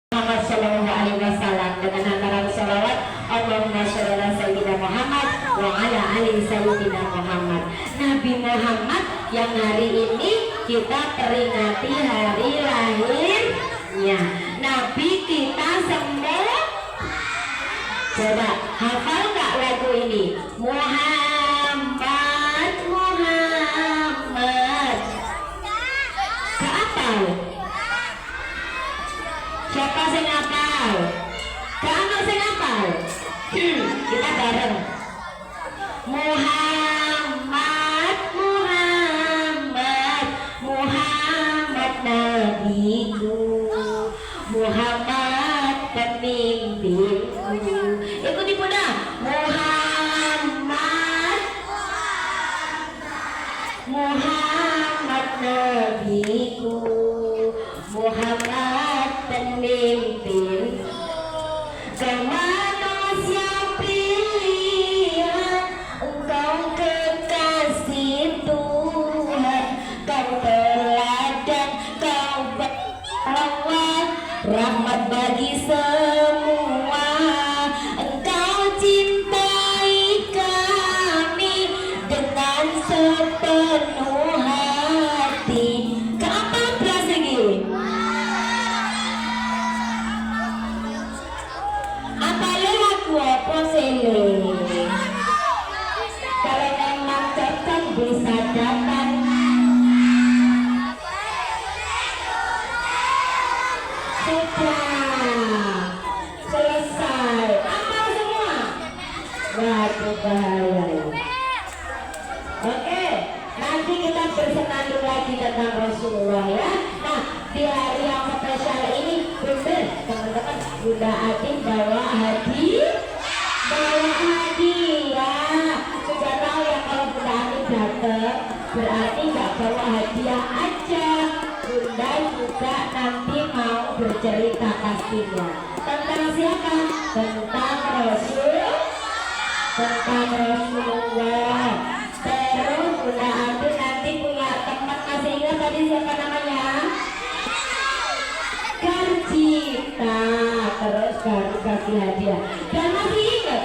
Muhammad Sallallahu Alaihi Wasallam dengan antara salawat Allahumma sholli ala sayyidina Muhammad wa ala ali sayyidina Muhammad. Nabi Muhammad yang hari ini kita peringati hari lahirnya. Nabi kita semua. Coba hafal nggak lagu ini? Muhammad, Muhammad. Hafal? Siapa sing hafal? Kamu sing hafal? Kita bareng. Muhammad, Muhammad, Muhammad nabiku, Muhammad pemimpinku. Ikuti Bunda. Muhammad, Muhammad nabiku, Muhammad pemimpin. Manusia pilihan, engkau kekasih Tuhan, kau teladan, kau bawa rahmat bagi semua. Engkau cintai kami dengan sepenuh hati. Kapan belas lagi? Apa lagu apa sele? Kalau memang cocok bisa datang. Sudah selesai. Apa semua? Waduh bahaya. Oke, nanti kita bersenandung lagi tentang Rasulullah ya. Nah, di hari yang spesial ini bener teman-teman, Bunda Atin bawa hadiah. Sudah tahu ya kalau Bunda Atin datang berarti nggak bawa hadiah aja. Bunda juga nanti mau bercerita pastinya tentang siapa? Tentang Rasulullah. Terus Bunda Atin nanti punya teman, masih ingat tadi siapa namanya? Karcita. Terus baru kasih hadiah. Dan masih ingat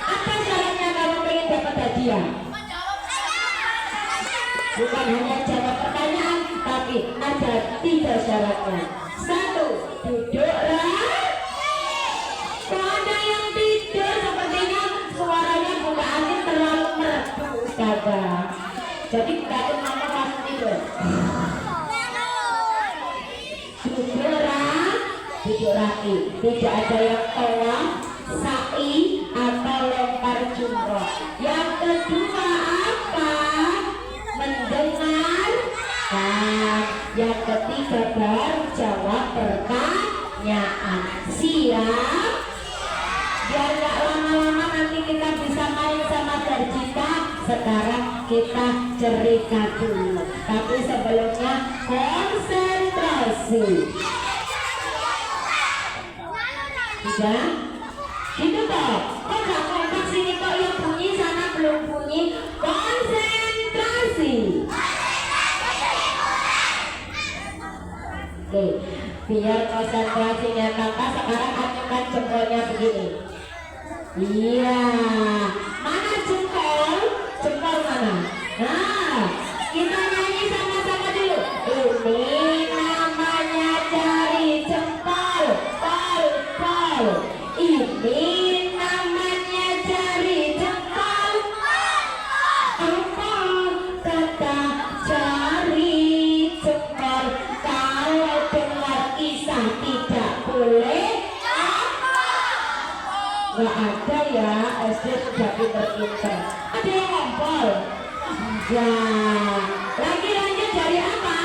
apa syaratnya kalau pengen dapat hadiah? Bukan hanya jawab pertanyaan, tapi ada 3 syaratnya. 1, duduklah. Kok ada yang tidur? Sepertinya suaranya Bunda Atin terlalu merdu, Ustazah. Jadi Bunda Atin mau langsung tidur. Duduk lagi, tidak ada yang tawaf, sa'i atau lempar jumroh. Yang kedua apa? Mendengar. Yang ketiga baru jawab pertanyaan. Siap? Biar gak lama-lama nanti kita bisa main sama Karcita. Sekarang kita cerita dulu, tapi sebelumnya konsentrasi. Sudah? Gitu toh? Kok gak kompak sini kok yang bunyi sana belum bunyi? Konsentrasi. Oke, biar konsentrasinya tambah, sekarang acungkan jempolnya begini. Iya. Mana jempol? Jempol mana? Nah, kita nyanyi sama-sama dulu. Ini namanya cari jempol. Ini namanya cari jempol. Apa kata cari jempol? Kalau dengar kisah tidak boleh. Gak ada ya, SD sudah pinter-pinter. Ada yang ngompol? Enggak. Lagi lanjut dari apa?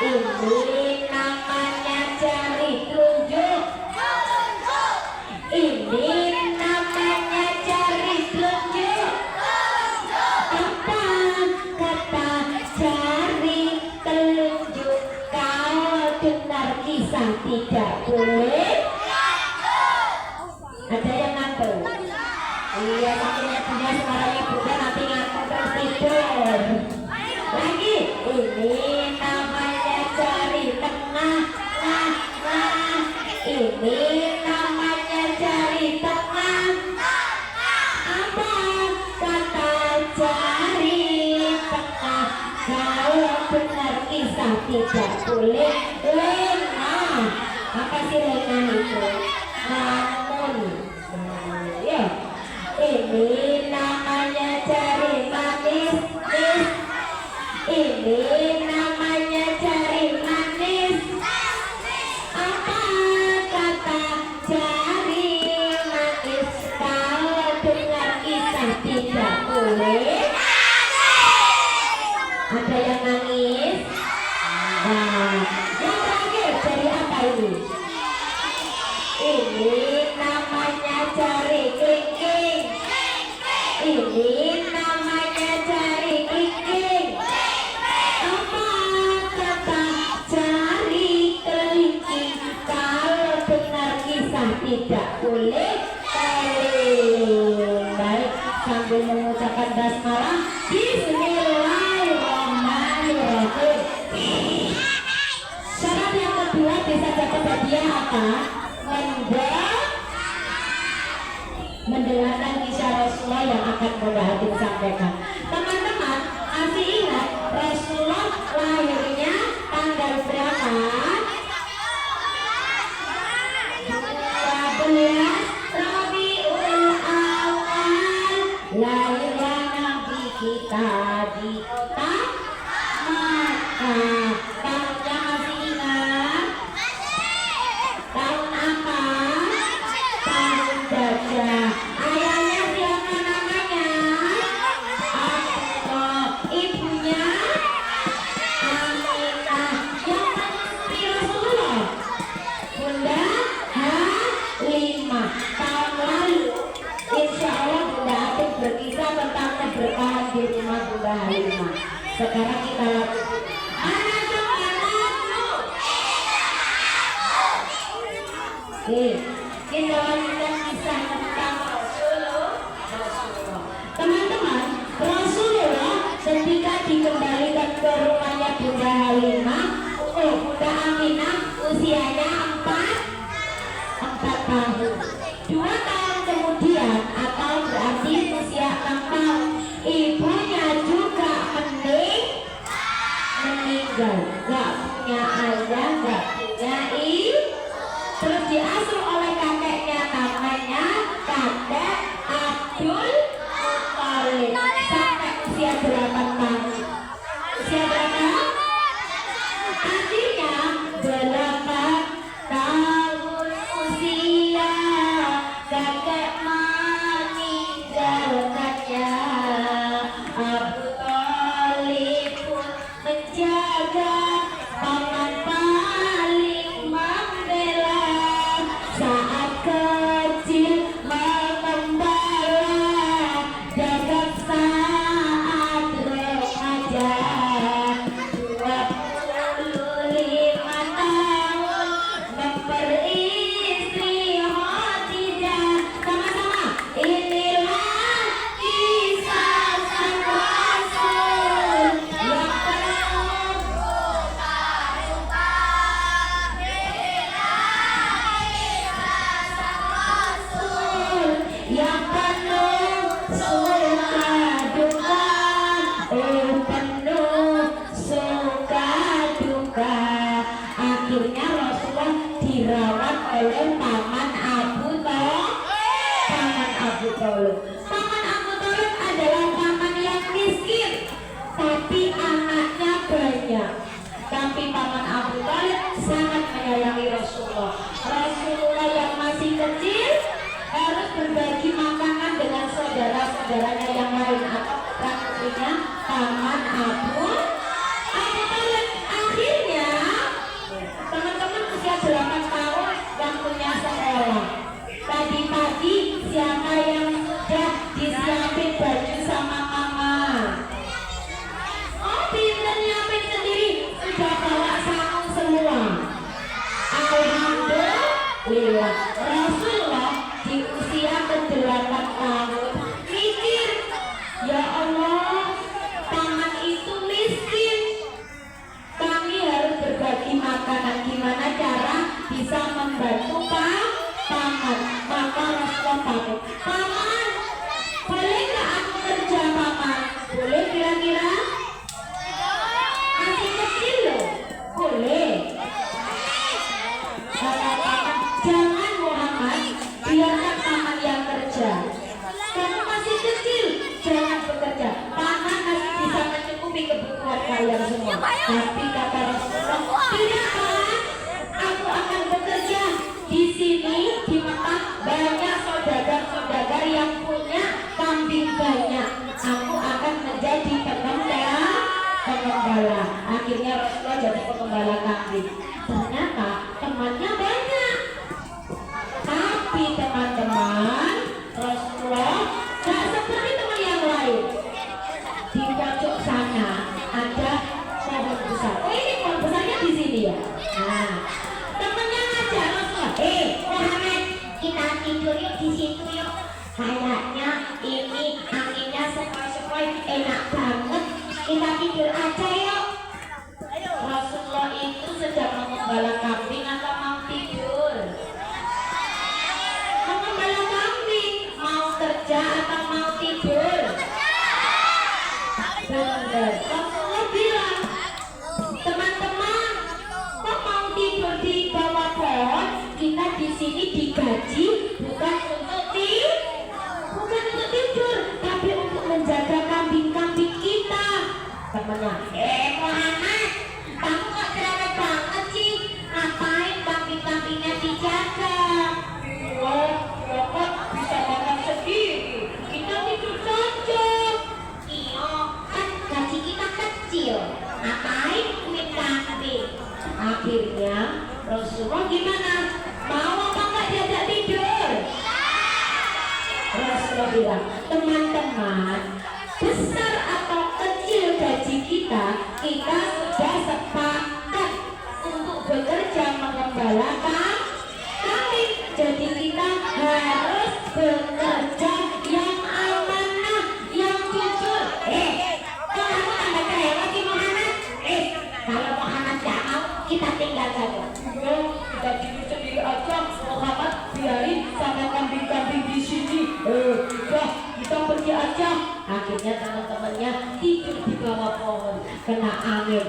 Ini namanya cari telunjuk. Ini namanya cari telunjuk. Apa kata cari telunjuk? Kalau dengar kisah tidak boleh. Ada yang ngantuk? Iya, saking punya suaranya Bunda nanti ngantuk terus tidur. Lagi, ini namanya cari tengah. kulit lengah. Apa sih lengah itu? Namun ya ini namanya cari manis. Ini namanya cari manis. Apa kata cari manis? Kalau dengar kisah tidak boleh. Ada yang nangis? Nah, yang terakhir cari apa ini? Ini namanya cari kelingking. Ini namanya cari kelingking. Apa kata cari kelingking? Kalau dengar kisah tidak boleh keliling. Baik, sambil mengucapkan basmalah, Bismillahirrahmanirrahim. Syarat yang kedua bisa dapat hadiah apa? Mendengarkan kisah Rasulullah yang akan Bunda Hatim sampaikan. Teman-teman, masih ingat Rasulullah lahirnya tanggal berapa? 12 Rabiul Awal. Lahirnya Nabi kita di kota Makkah. Tahunnya masih ingat? Tahun apa? Tahun gajah. Ayahnya siapa namanya? Abdullah. Ibunya Aminah. Yang menyusui Rasulullah Bunda Halimah. Tahun lalu insya Allah Bunda Hatim berkisah tentang keberkahan di rumah Bunda Halimah. Sekarang kita lakukan. Kita lanjutkan kisah tentang Rasulullah. Teman-teman, Rasulullah ketika dikembalikan ke rumahnya Bunda Halimah, Bunda Aminah usianya 4 tahun. 2 tahun kemudian atau berarti usia 6 tahun, ibunya juga meninggal. Gak punya ayah, gak punya ibu. Terus diasuh oleh kakeknya namanya kakek Abdul Muthalib sampai usia 8 tahun. Usia berapa? Akhirnya 8 tahun usia kakek Tapi kata Rasulullah, tidak Pak, aku akan bekerja di sini di Mekah, banyak saudagar-saudagar yang punya kambing banyak. Aku akan menjadi pengembala. Akhirnya Rasulullah jadi pengembala kambing. Ternyata temannya banyak. Tapi teman-teman, Rasulullah gak seperti teman yang lain. Di pojok sana ada pohon besar. Oh, ini pohon besarnya di sini ya. Nah, temennya ngajak Rasulullah, Muhammad, kita tidur yuk di situ yuk. Kayaknya ini anginnya sepoi-sepoi, enak banget. Kita tidur aja yuk. Rasulullah itu sedang mengembala kambing atau mau tidur? Mengembala kambing, mau kerja atau mau tidur? Benar. Rasulullah bilang, teman-teman, kok mau tidur di bawah pohon? Kita di sini digaji bukan untuk tidur, tapi untuk menjaga kambing-kambing kita. Temennya, Muhammad, kamu kok cerewet banget sih? Ngapain kambing-kambingnya dijaga? Oh, kok bisa makan sendiri? Kita tidur saja. Iya, kan gaji kita kecil. Ngapain duit kambing? Akhirnya Rasulullah gimana? Mau apa nggak diajak tidur? Rasulullah bilang, teman-teman, besar atau kecil gaji kita sudah sepakat untuk bekerja mengembala kambing. Jadi kita harus bekerja yang amanah, yang jujur. Kamu tambah kaya lagi Muhammad? Kalau Muhammad gak mau, kita tinggal saja. Kita tidur sendiri aja. Muhammad biarin sama kambing-kambing di sini. Udah, kita pergi aja. Akhirnya teman-temannya tidur di bawah pohon, kena angin.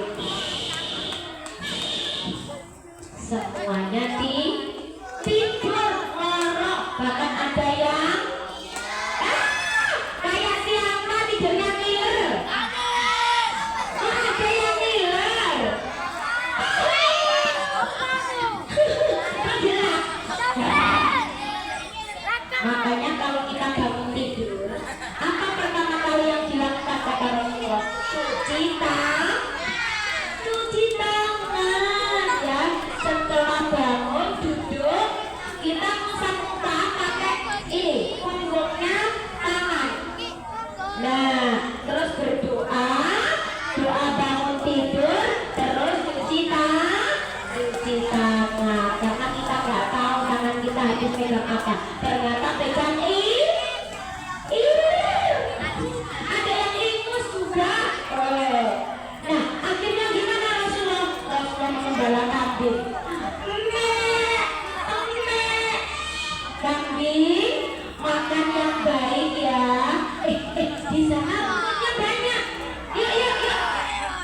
Semuanya tidur ngorok. Bahkan ada yang kayak siapa tidurnya ngiler. Ada yang ngiler. Makanya kalau kita bangun tidur, apa pertama kali yang dilakukan kata Rasulullah? Cuci tangan ya. Setelah bangun duduk, kita ngusap muka pakai punggungnya tangan. Nah, terus berdoa, doa bangun tidur, terus cuci tangan. Karena kita nggak tahu tangan kita habis pegang apa. Ternyata pegang ada yang ingus juga. Nah, akhirnya gimana Rasulullah mengembala kambing. Kambing makan yang baik ya. Di sana rumputnya banyak. Yuk.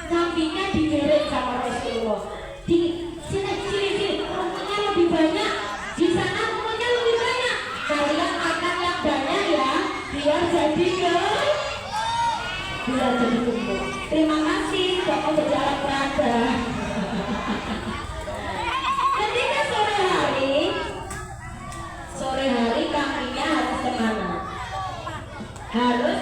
Kambingnya digeret sama Rasulullah. Sini, rumputnya lebih banyak. Di sana rumputnya lebih banyak. Kalian makan yang banyak ya, biar jadi kumpul. Terima kasih Bapak berjalan berada. Ketika sore hari kambingnya harus kemana? Harus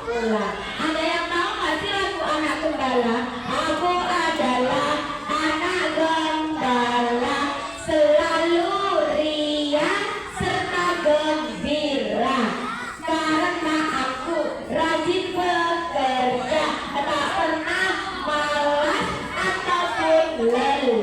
pulang. Ada yang tahu nggak sih lagu anak gembala? Aku adalah anak gembala, selalu riang serta gembira, karena aku rajin bekerja, tak pernah malas ataupun lelah.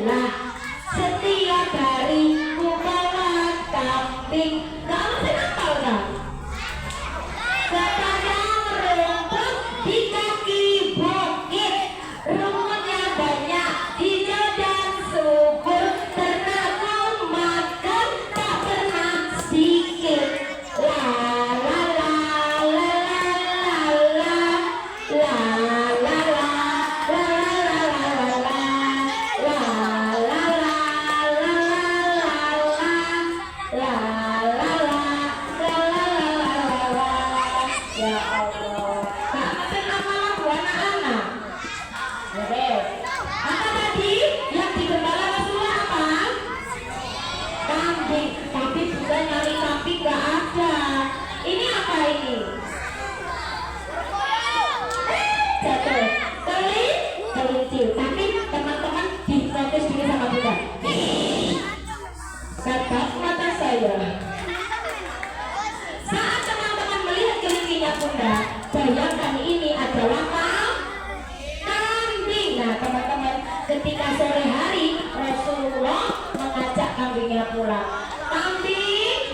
waktunya pulang. Kambing,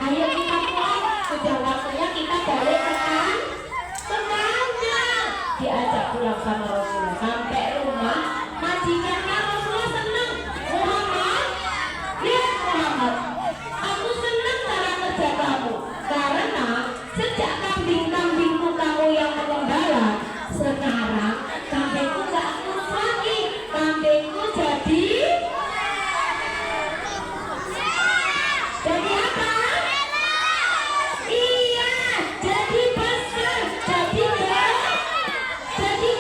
ayo kita pulang. Sudah waktunya kita balik ke kandang. Diajak pulang sama Rasulullah. Sampai rumah, majikannya Rasulullah senang. Muhammad, lihat Muhammad, aku senang cara kerja kamu. Karena sejak kambing-kambingmu kamu yang mengembala, sekarang kambingku gak kurus lagi. Kambingku jadi apa? Iya, jadi besar, jadi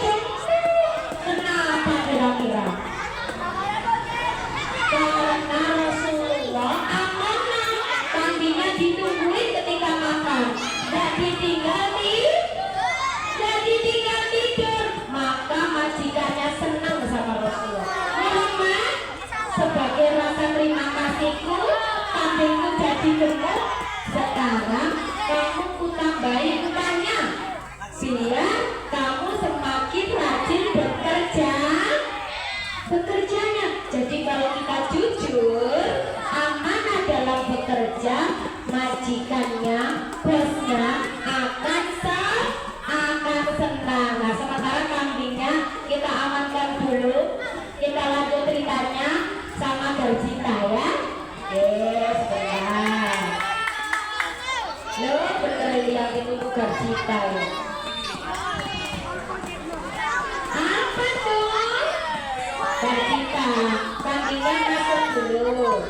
gemuk. Kenapa kira-kira? Karena Rasulullah amanah, kambingnya ditungguin ketika makan, gak ditinggal tidur. Maka majikannya senang sama Rasulullah. Muhammad, sebagai rasa terima kasihku, kambingku jadi gemuk. Sekarang kamu kutambahi utangnya, biar kamu semakin rajin bekerjanya. Jadi kalau kita jujur, amanah dalam bekerja, majikannya, bosnya akan senang. Nah, sementara kambingnya kita amankan dulu. Kita lanjut ceritanya sama Garjita ya. Sebentar. Loh, bener yang itu Garjita ya. Apa tuh? Garjita, kambingnya masuk dulu.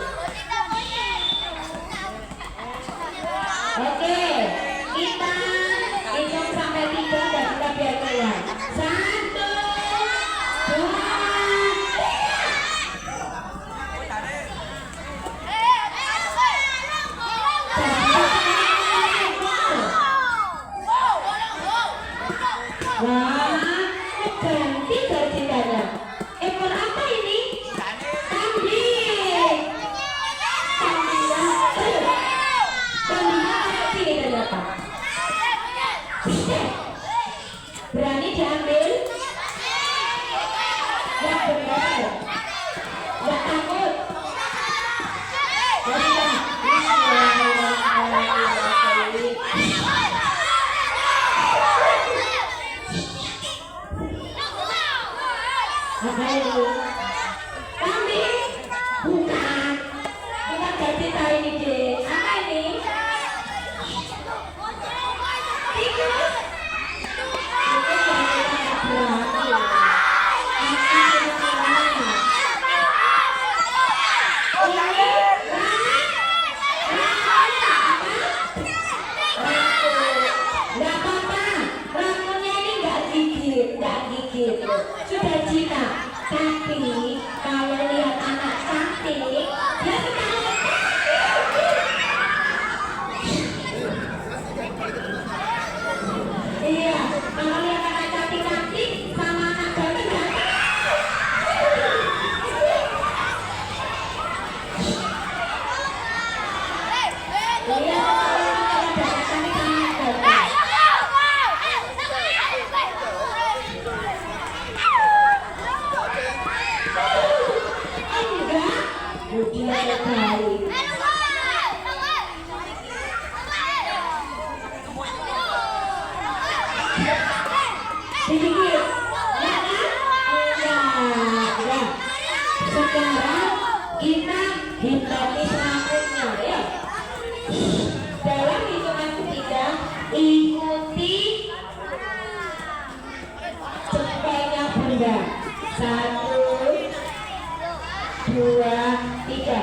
Oke, kita hitung sampai 3 dan kita biar keluar. 1, 2, 3. Wah, ganti Garjitanya. Ekor apa ini? Kambing. Kambingnya sini ternyata. Berani diambil? Yang benar. Gak takut. Apa itu? Kambing? Bukan Garjita ini deh. Apa ini? Tikus? Sudah jinak, tapi kalau lihat anak cantik, dia iya, kalau lihat anak cantik sama anak ganteng. Sekarang kita hipnotis rambutnya ya. Dalam hitungan ketiga, ikuti jempolnya bunda. 1, 2, 3.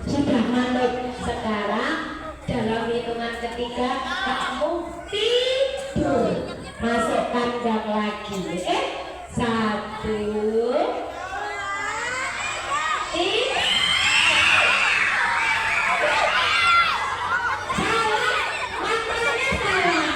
Sudah manut. Sekarang dalam hitungan ketiga kamu tidur, masuk kandang lagi. 1, 3. Salah, matanya salah.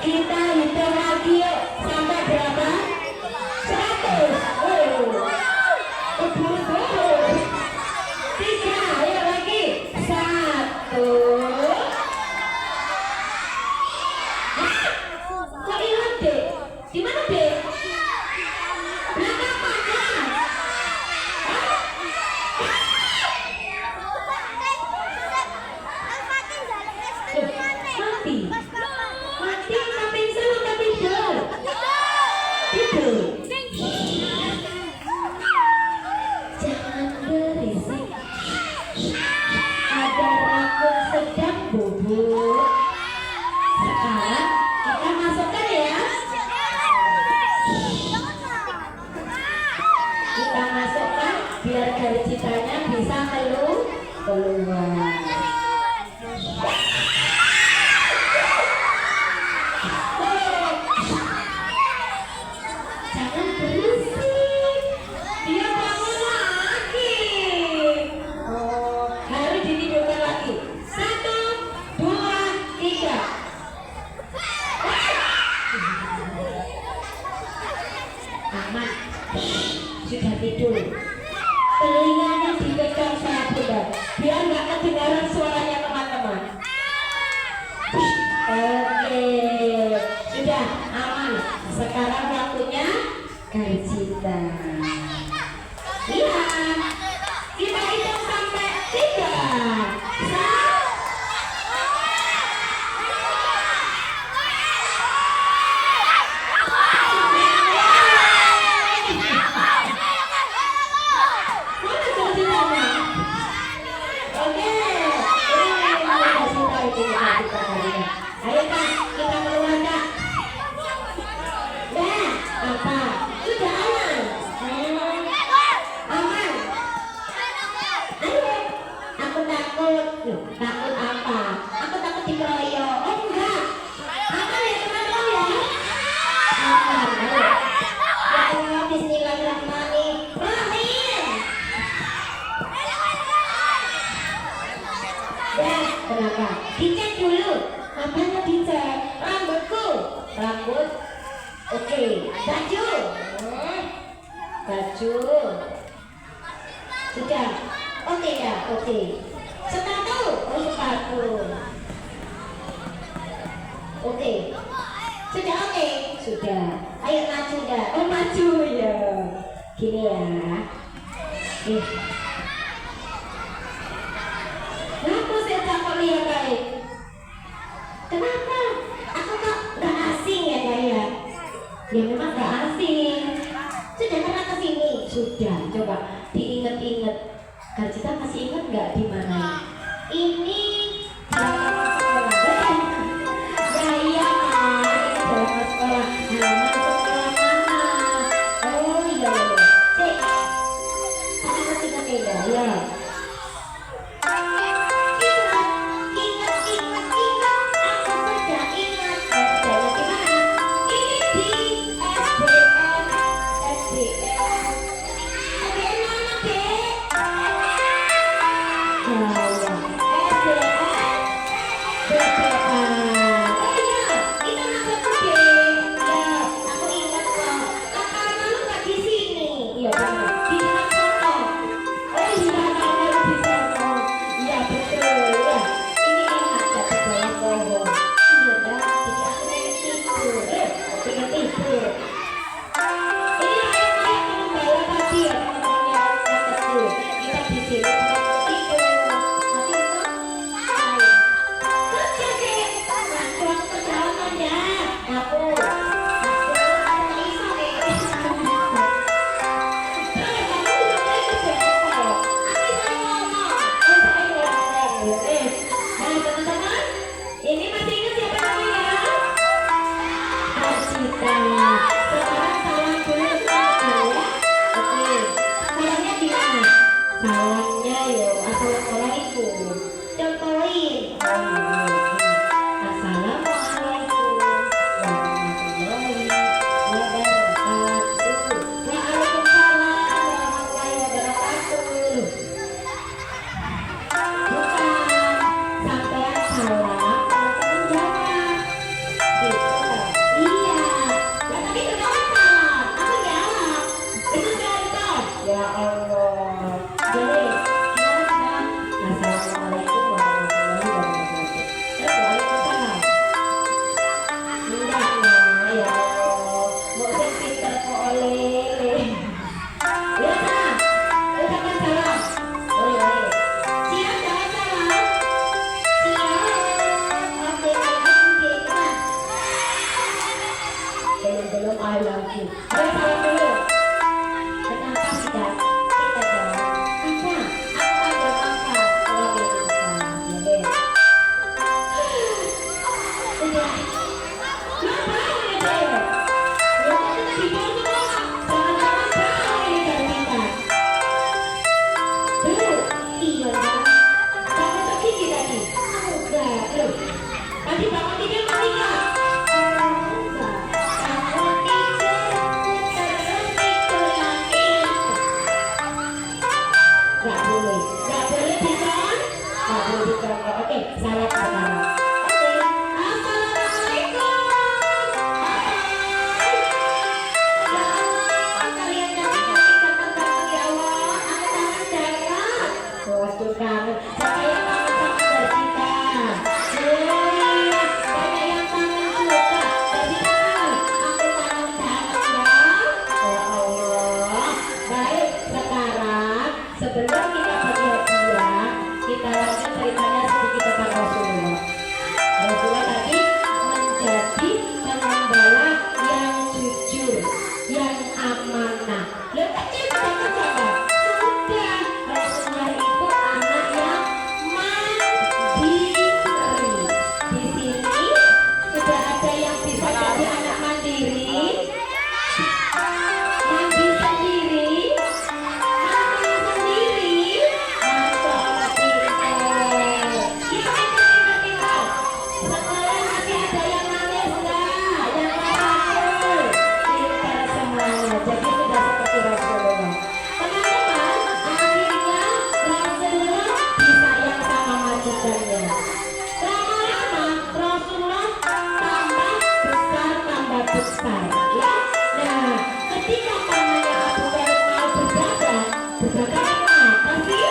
Kita hitung lagi yuk, sampai berapa? 1, Keburu. Tiga, ayo lagi. Satu. Kok hilang dek? Di mana dek? Belakang mana? Mati. Mati tapi salah tapi tidur. Tidur. Jangan berisik. Ada rakun sedang bubuk. Sekarang kita masukkan ya. Kita masukkan biar garis citanya bisa keluar. Jangan berisik. Dia bangun lagi. Oh, harus ditidurkan lagi. 1, 2, 3. Aman. Sudah tidur. Telinganya dipegang sama bunda biar nggak kedengaran suaranya teman-teman. Oke, sudah aman. Sekarang waktunya Garcita. Lihat, kita hitung sampai 3. Ayo kak, kita keluar kak. Dah, apa? Sudah aman. Aman. Ayo, aku takut. Loh, takut apa? Aku takut dikeroyok. Oh enggak. Aman ya teman-teman ya. Aman. Ayo. Ya Allah, Bismillahirrahmanirrahim. Ya, kenapa? Dicek dulu. Apanya dicek? Rambutku. Rambut. Oke. Baju. Baju. Sudah. Oke ya. Oke. Sepatu. Oh sepatu. Oke. Sudah oke. Sudah. Ayo maju dah. Oh maju ya. Gini ya. Kenapa saya cakap lihat baik? Kenapa? Aku kok gak asing ya Daya? Ya memang gak asing. Sudah pernah kesini? Sudah. Coba diinget-inget. Garcita masih ingat gak di mana? Ini halaman sekolah. Daya kan? Ini halaman sekolah. Halaman sekolah mana? Oh iya iya. Cek. Tadi masih ingat ya Daya? love you. Ayo salam dulu. Kenapa tidak? Kita jawab. Apa? Aku ada apa? Kalau gitu kan. Ya deh. Udah. Ngapain ya deh? Ya kita tidak semua. Jangan-jangan jauh ini dari kita. Tuh, iya kan? Kamu pergi tidak nih? Enggak. Loh. Tadi bangun tidur mati nggak? Enggak. Bangun tidur, terus tidur lagi. Nggak boleh. Nggak boleh dikon? Nggak boleh dikon. Oke, salam sekarang. Oke. Assalamualaikum. Hai. Ya Allah, kalian cantik-cantik ganteng-ganteng ya Allah. Aku kangen banget. Waduh kangen. Siapa yang kangen sama dari kita? Banyak yang kangen juga. Jadi kangen. Aku kangen banget ya. Ya Allah. Baik, sekarang sebelum kita bagi hadiah, kita lanjut ceritanya sedikit tentang Rasulullah. Rasulullah tadi menjadi pengembala yang jujur, yang amanah. Lihat kecil banget coba. Sudah, Rasulullah itu anak yang mandiri. Di sini sudah ada yang bisa jadi anak mandiri, mandi sendiri, makan sendiri. Masya Allah pintar. Kita pintar. Sekolah masih ada yang nangis enggak? Yang nakal? Pintar semuanya. Jadi sudah seperti Rasulullah. Teman-teman, akhirnya Rasulullah disayang sama majikannya. Lama-lama Rasulullah tambah besar, ya. Nah, ketika pamannya Abu Thalib mau berdagang apa sih?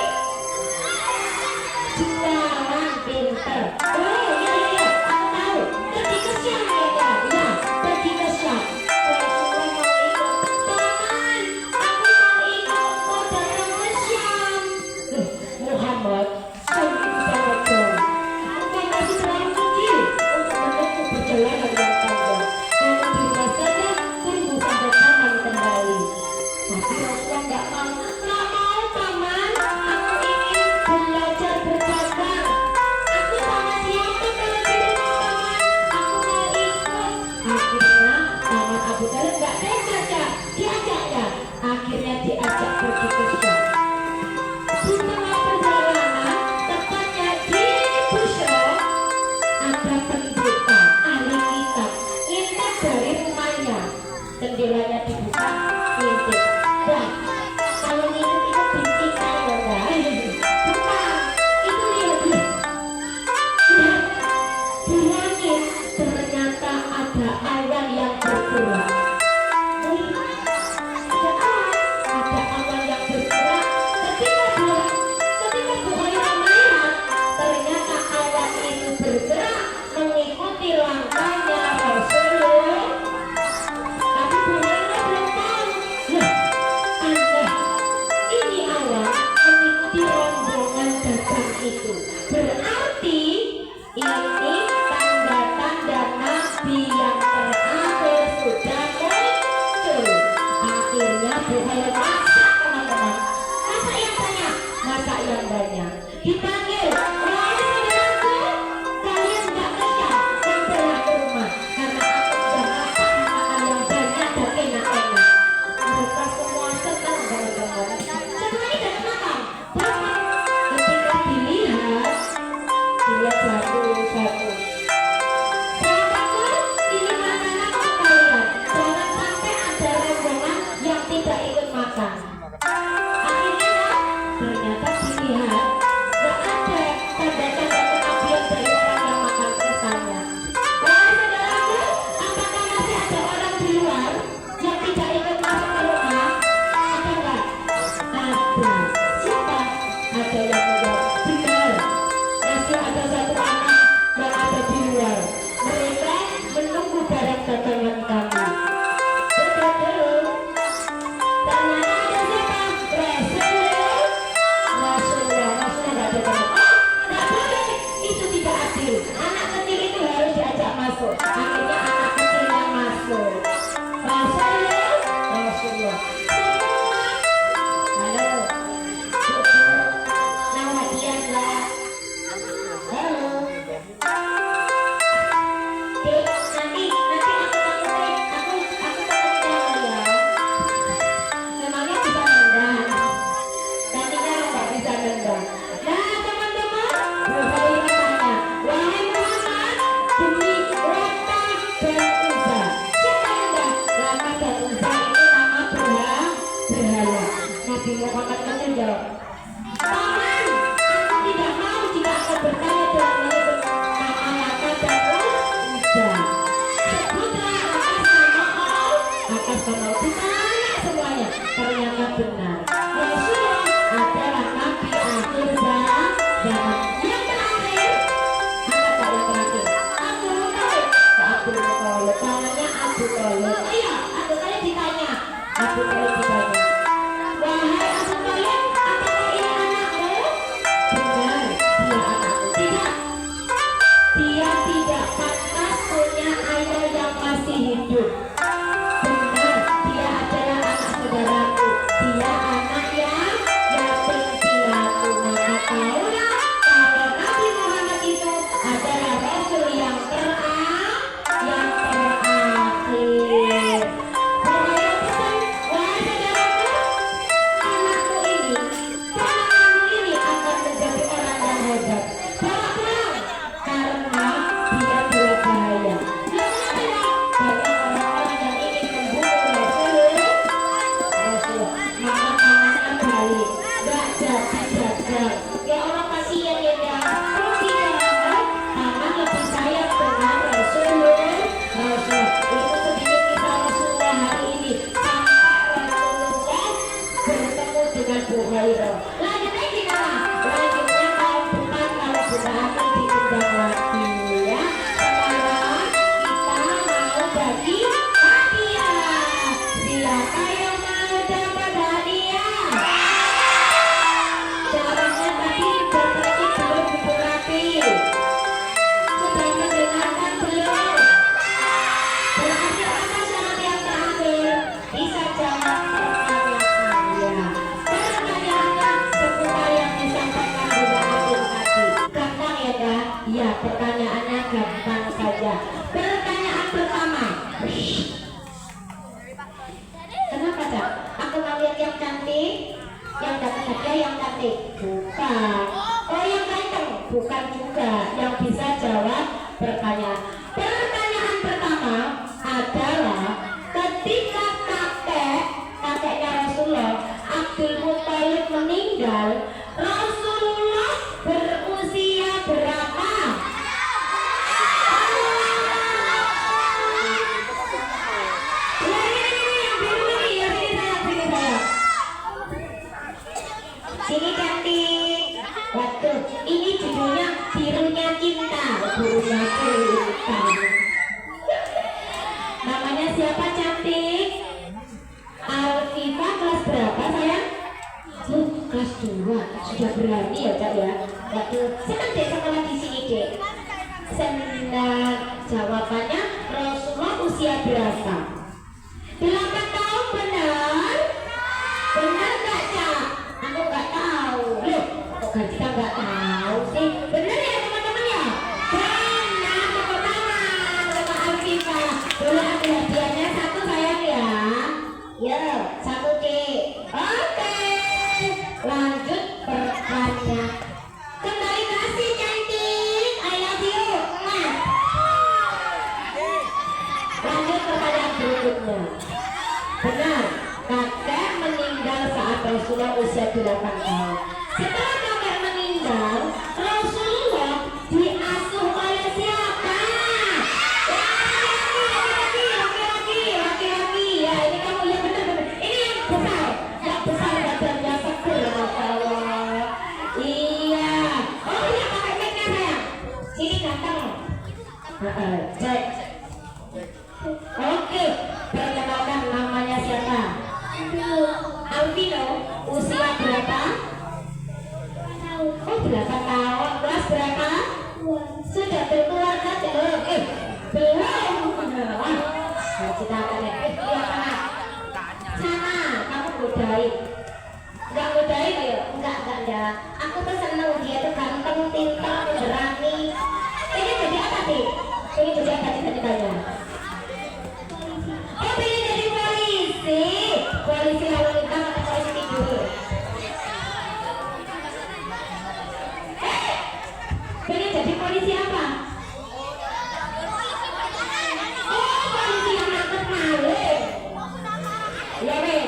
Jualan pinter. Oh iya, aku tahu. Pergi ke Syam ya, pergi ke Syam. Rasulullah mau ikut. Paman, aku mau ikut, mau datang ke Syam. Loh, Muhammad, jangan jawab dong. Engkau masih terlalu kecil untuk menempuh perjalanan yang panjang. Hanya bisa saja tunggu sampai paman kembali. Tapi Rasulullah nggak mau paman. Aku ingin belajar berdagang. Aku sama siapa kalau di rumah paman? Aku mau ikut. Akhirnya paman Abu Thalib nggak tega, diajak ya. Akhirnya diajak pergi ke Syam. Di tengah perjalanan, tepatnya di Busra, ada pendeta ahli kitab ngintip dari rumahnya. Jendelanya dibuka, ngintip. Wah, kalau ngintip itu bintikan ya enggak? Bukan, itu lihat. Lihat, di langit ternyata ada awan yang bergerak. Ada awan yang bergerak. Ketika Buhairah melihat, ternyata awan itu bergerak mengikuti langkahnya Rasulullah. Tapi Buhairah belum tahu. Loh, Anda, ini awan mengikuti rombongan dagang itu. Berarti ini tanda-tanda Nabi yang terakhir sudah muncul. Akhirnya Buhairah masak, teman-teman. Masak yang banyak. Masak yang banyak. Dipanggil, wahai saudaraku, kalian nggak kenyang, sampailah ke rumah. Karena aku sudah masak makanan yang banyak dan enak-enak. Mereka semua senang, teman-teman. Semuanya dapat makan. Dapat. Ketika dilihat satu-satu. Sahabatku, ini makanan untuk kalian. Jangan sampai ada rombongan yang tidak ikut makan. Nabi Muhammad menjawab, paman, aku tidak mau jika aku bertanya dengan menyebut nama laka dan udah. Sebutlah atas nama ditanya semuanya. Ternyata benar, Rasul adalah Nabi akhir zaman. Yang terakhir, apa yang terakhir? Abdul Muthalib. Abdul Muthalib, namanya Abu Thalib. Iya, Abu Thalib ditanya. Abu Thalib ditanya, wahai Abu Thalib, apakah ini anakmu? Benar, dia anakku. Tidak, dia tidak pantas punya ayah yang masih hidup. Benar, dia adalah anak saudaraku. Dia anak yang yatim piatu. Maka tahulah kalau Nabi Muhammad itu adalah Rasul yang terakhir. Berhayal pesan, wahai saudaraku, anakmu ini, anakmu ini akan menjadi orang yang hebat. Bawa pulang, karena dia tidak bahaya. Banyak orang-orang yang ingin membunuh Rasul, maka tangannya balik, gak jadi gagal. Ya orang kasihan ya kan? Kalau tidak, tangan lebih sayang dengan Rasulullah. Itu sedikit kisah Rasulullah hari ini sampai Rasulullah bertemu dengan Buhairah. Lanjutnya gimana? Lanjutnya tahun depan kalau sudah akan diundang lagi ya. Sekarang kita mau bagi hadiah. Siapa yang mau dapat hadiah? Caranya tadi berarti belum Ibu Rapi. Sudah mendengarkan belum? Berarti apa syarat yang terakhir? Bisa jawab pertanyaannya. Pertanyaannya seputar yang disampaikan Bunda Adil tadi. Gampang ya Kak? Ya, pertanyaannya gampang saja. Pertanyaan pertama. Kenapa Kak? Aku mau lihat yang cantik. Yang dapat hadiah yang cantik? Bukan. Oh yang ganteng? Bukan juga. Yang bisa jawab pertanyaan. Pertanyaan pertama adalah ketika kakeknya Rasulullah Abdul Muthalib meninggal, Rasulullah berusia berapa? Ya ini yang biru ini, ya sini saya. Sini cantik. Waduh, ini judulnya Birunya Cinta. Birunya Cinta. Namanya siapa cantik? Alfifa kelas berapa sayang? Kelas 2. Sudah berani ya Kak ya. Waduh, senang deh sekolah di sini deh. Senang. Jawabannya Rasulullah usia berapa? 8 tahun benar? Benar nggak Cak? Aku nggak tahu. Loh, kok kita nggak tahu sih? Benar ya teman-teman ya? Benar, tepuk tangan sama Alfifa. Boleh ambil hadiahnya satu sayang ya? Ya, satu Dek. Oke, lanjut pertanyaan. Kembali kasih cantik. I love you. Lanjut pertanyaan berikutnya. Benar, kakek meninggal saat Rasulullah usia 8 tahun. Setelah kakek meninggal, Rasulullah diasuh oleh siapa? Laki-laki. Ya ini kamu yang benar. Ini yang besar. Yang besar badannya seger, Masya Allah. Iya. Oh iya pakai mic-nya sayang. Sini ganteng. Cek. Oke, perkenalkan namanya siapa? Alvino. Usia berapa? Oh 8 tahun. Kelas berapa? Sudah berkeluarga belum? Belum. Wah, cita-cita ya. Lihat sana. Sana, kamu godain. Enggak godain ya? Enggak. Aku tuh seneng dia tuh ganteng, pintar, berani. Ini jadi apa sih? Ini jadi apa cita-citanya? Oh pengen jadi polisi. Polisi lalu lintas atau polisi tidur? Pengen jadi polisi apa? Oh polisi yang nangkep maling. Ya weh,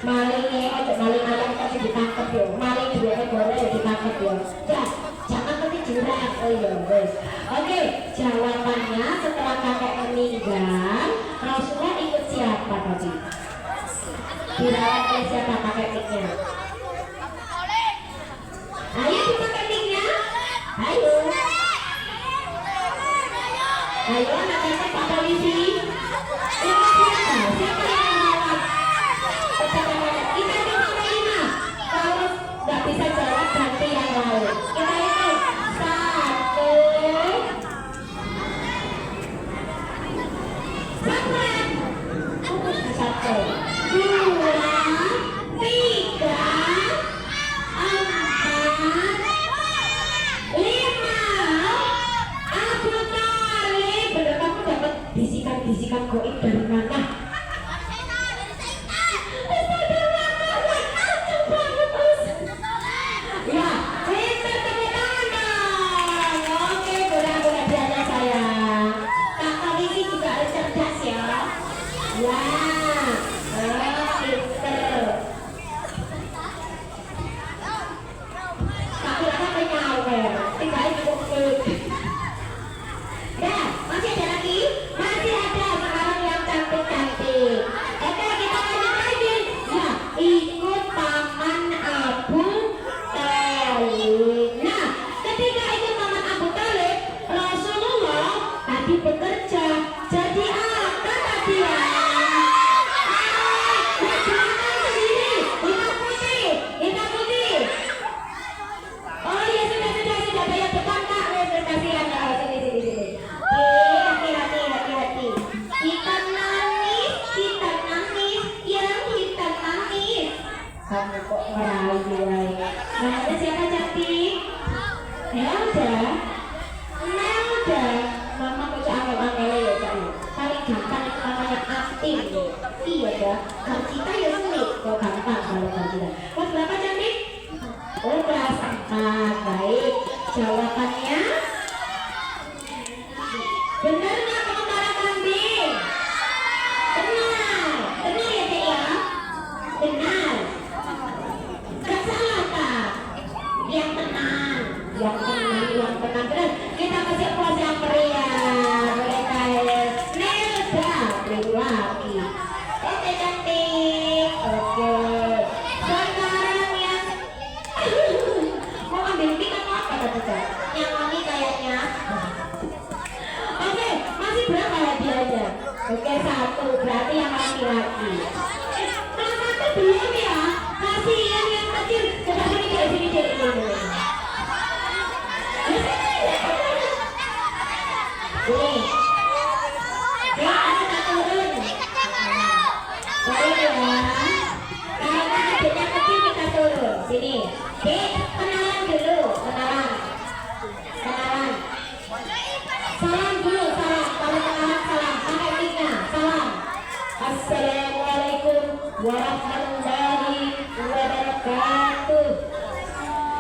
malingnya ojo maling ayam tapi ditangkep yo, maling juga boleh ditangkep yo. Ya, jangan nanti jurang. Oh iya wes. Oke, jawabannya setelah kakek meninggal, Rasulullah ikut siapa tadi? Dirawat oleh siapa kakek miknya? Ayo dipakai miknya. Ayo. Ayo anak-anak Pak Polisi. Ikut siapa? Siapa yang merawat? Kita hitung lima. Kalau nggak bisa jawab ganti yang lain. Kita hitung 1 2 3 4 5. Abu Talib, bener kamu dapat bisikan-bisikan goib dari mana? Ya, pintar tepuk tangan dong. Oke, bola-bola biasa sayang. Kak Polisi juga harus cerdas ya. Ya, pintar. Kak Kira penyawer, tinggal ikut. Ya, masih ada lagi? Masih ada sekarang yang cantik-cantik. Oke, kita lanjut lagi. Ya, ikut paman Abu Talib. Nah, ketika ikut paman Abu Talib, Rasulullah tadi bekerja. Jadi apa tadi ya? Hitam putih. Oh iya sudah bayar depan Kak. Kasihan Kak. Sini. Hati-hati. Kita nangis, yang kita nangis. Kamu kok merayu. Namanya siapa cantik? Melda. Mama kok angel-angel ya Kak. Paling gampang itu namanya akting. Iya dah. Kalau kita ya sulit. Kok gampang kalau kita. Kelas berapa cantik? Oh kelas 4. Baik. Jawabannya benar nggak pengendara kambing? Benar ya Dek ya? Benar. Gak salah Kak? Yang tenang. Benar. Kita kasih aplaus yang meriah. Mereka Nelda lagi. Oke cantik. Oke. Sekarang yang mau ambil mic atau apa Kak? Yang wangi kayaknya. Oke, masih berapa hadiahnya? Oke, 1, berarti yang laki-laki. Kelas 1 belum ya? Kasihan yang kecil. Coba sini dek. Ini. Ya, kita turun. Baik ya. Karena adiknya kecil kita turun. Sini. Dek, kenalan dulu. Kenalan. Salam dulu, salam. Kalau kenalan salam, pakai mic-nya. Salam. Assalamualaikum warahmatullahi wabarakatuh.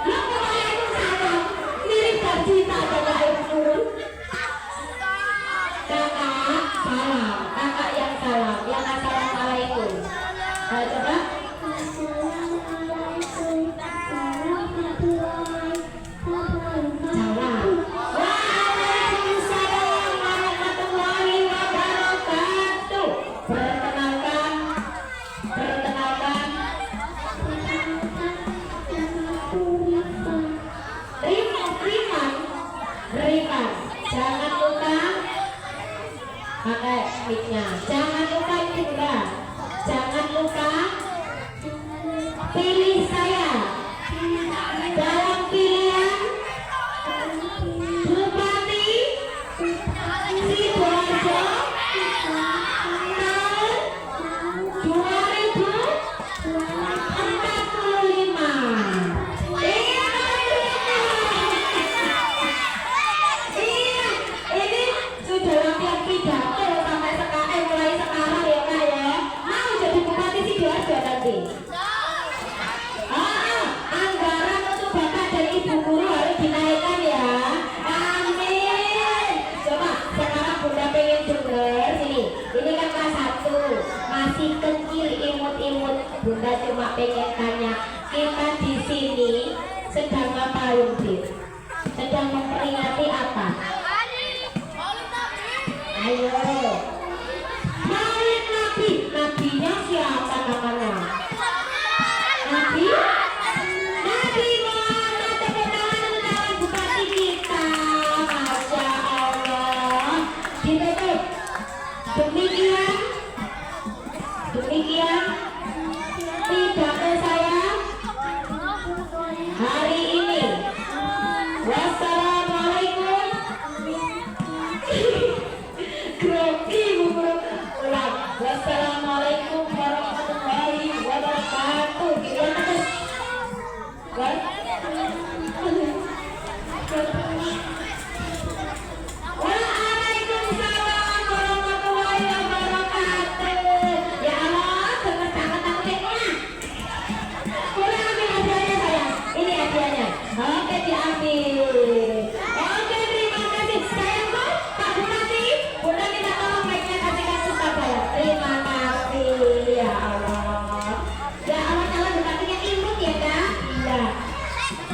Lo kok waalaikumsalam? Mirip Gajita kakak yang turun. Kakak salam, kakak yang salam, yang assalamualaikum. Coba. Jawab. Waalaikumsalam warahmatullahi wabarakatuh. Perkenalkan. Riman. Jangan lupa pakai mic-nya. Jangan lupa juga. Jangan lupa pilih saya dalam pilihan Bupati Sidoarjo tahun 2045. Ini sudah latihan pidato sampai sekarang, mulai sekarang ya Kak ya. Mau jadi Bupati Sidoarjo nanti? Bunda cuma pengen tanya, kita di sini sedang ngapain, Bib? Sedang memperingati apa? Ayo. Maulid Nabi. Nabinya siapa namanya? Nabi? Nabi Muhammad. Tepuk tangan untuk calon bupati kita. Masya Allah. Ditutup. Demikian pidato saya hari ini. Wassalamualaikum. Grogi ulang. Wassalamualaikum warahmatullahi wabarakatuh. Gimana tuh? Waalaikumsalam warahmatullahi wabarakatuh. Ya Allah, gemes banget aku teknya. Boleh ambil hadiahnya sayang? Ini hadiahnya. Oke, diambil. Oke, terima kasih. Sayang kok, Pak Bupati. Bunda minta tolong mic-nya kasihkan Ustaz saya. Terima kasih. Ya Allah. Ya Allah, calon bupatinya imut ya, Kak? Iya.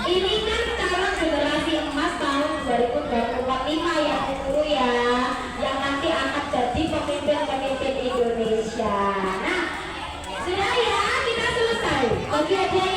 Ini kan calon generasi emas tahun 2025 ya, Bu ya, yang nanti akan jadi pemimpin-pemimpin Indonesia. Nah, sudah ya, kita selesai. Bagi hadiah